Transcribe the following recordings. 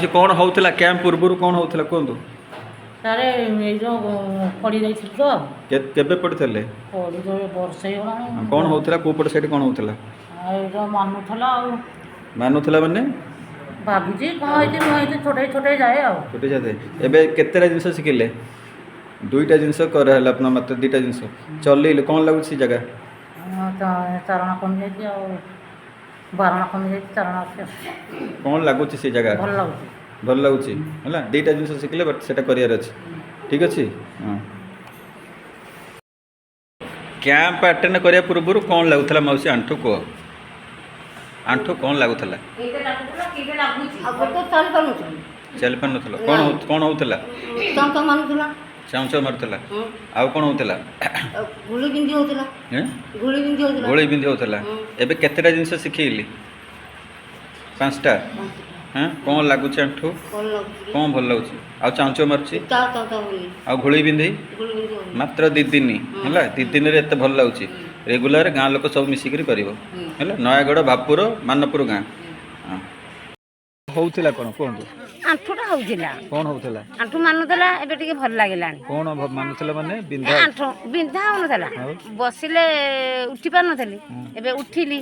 कौन होता कैंप पूर्व कौन होता कहतु सारे पड़ी जाइए तो केबे पड़ते पड़ी तो वर्ष ही कौन होता कौ पट साइड कौन होता मानुला माने भाभी कौन छोटे छोटे जाए छोटे जाते एबे केतेटा जिनस शिखिले दुईटा जिनस कराला अपना मत दुईटा जिनस चल कौन लगुच जगह चारण कमी जाइए बारण कमी जाइए चारण कौन लगुच से जगह भल लगुच भल लगुच है दुईटा जिनस शिखिले बट से करार अच्छे ठीक अच्छे हाँ कैंप अटेंड करने पूर्व कौन लगुला मौसी आंठू कह आंठू कौन लगुला चल पार ना कौन होता चाउच मारूला आउ कौन होता गोली बिंदी होता एबे केतेटा जिनस शिखेली 5टा हाँ कौन लगुच आंठू कौन भल लगुच आ चाउच मारुची आ घोड़ी बिंदी मात्र 2 दिन है 2 दिन में एत भल लगुच रेगुलर गाँ लोक सब मिसिक कर नयागढ़ भापुर मानपुर गाँ होउथिला कौन कहतु आंठुटा होउथिला कौन होउथिला आंठु मानुथला एबे टिके भल लागिलानी कौन मानुथिला माने बिंधा आंठु बिंधा होनथला बसिले उठी पार नथली एबे उठिली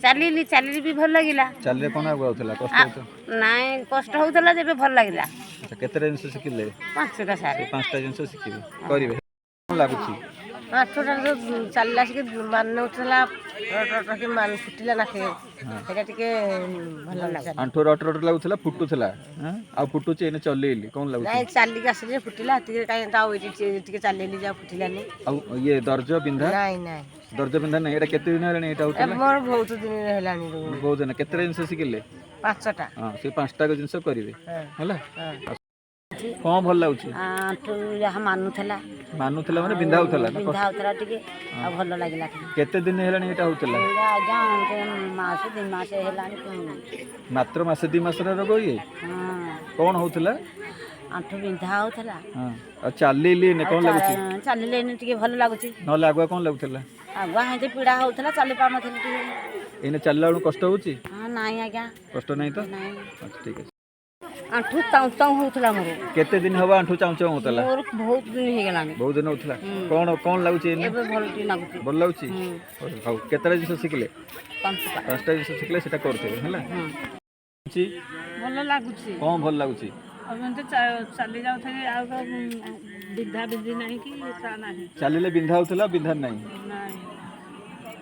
चालिली चालिली भी भल लागिला चालले कौन आगु होउथिला कष्ट होउथिला नाय कष्ट होउथला जेबे भल लागिला अच्छा केते जिंस शिखिले 5टा सारे 5टा जिंस शिखिबे करिवे कौन लागुची आंठुटा जो चालला से मानुथला रट मान फुटिला नाखे सेटा टिके भल लागा आंठु रट रट लागुथिला फुटुथिला हां आ फुटुची एने चलेली कौन लागुची नाय चाली आसले फुटिला टिके काई ताऊ टिके चालेली जा फुटिलानी आ ये दर्ज बिंधा नाय नाय दर्ज बिंधा नहीं एटा केते दिन हेलानी एटा होतला मोर बहुत दिन हेलानी बहुत दिन केते जिंस शिखिले 5टा हां से 5टा को जिंस करिवे होला कौन भल लाଗୁଛି आंठु जहाँ मानुथला मानुथला माने बिंधा होतला बिंधा होतला टिके आ भल लागिला केते दिन हेलानी एटा होतला आज्ञा मास 2 मास हेलानी मात्र मासे 2 मास रा रोग ये हां कौन होतला आंठु बिंधा होतला हां आ चालीली ने कौन लागुची चालिले ने टिके भल लागुची न लागुआ कौन लागुथला आगुआ हेते पीड़ा होतला चाली पा नथली टिके एने चलला कष्ट होची हां नाई आज्ञा कष्ट नहीं तो नाई अच्छा ठीक है आंठु ताऊ ताऊ होतला मोर केते दिन हवा आंठू चाउच होतला मोर बहुत दिन हे गेलानी बहुत दिन होतला कौन कौन लागुची एने एबे भल टी लागुची भल लागुची हाउ केतरा जिंस शिखले 5टा 5टा जिंस शिखले सेटा करथे हैला छी भल लागुची कौन भल लागुची अब तो चली जाऊ थे आ बिंधा बिंधी नहीं कि ता नहीं चालीले बिंधा होतला बिंधा नहीं नहीं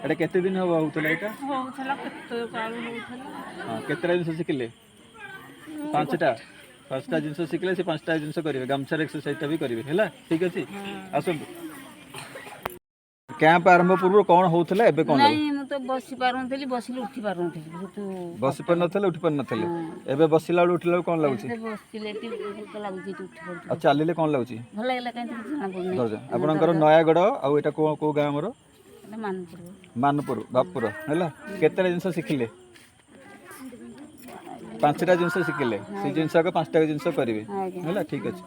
एटा केते दिन हवा होतला एटा होथला कत्तो काल होथला हां केतरा जिंस शिखले 5टा जिनस शिखले से 5टा जिनस करेंगे गामछार एक्सरसाइज भी करेंगे है ठीक अच्छे आसतु कैंप आरंभ पूर्व कौन होता है कौन नहीं मु तो बसी पारुनथली बसिले उठी पारुनथली बहुत बसी पार नथले उठी पार नथले एबे बसिला उठिला कौन लागुची बसिले टी तो लागुची उठी पारुन आ चालिले कौन लागुची भल लागला काई जाना पड़नी दर्जा आपनकर नयागढ़ आ एटा को गाम हमरो मानपुर मानपुर बापुर हैला केतेटा जिनस शिखिले 5टा जिनस शिखिले से जिनस का 5टा जिनस करेंगे है ठीक अच्छे।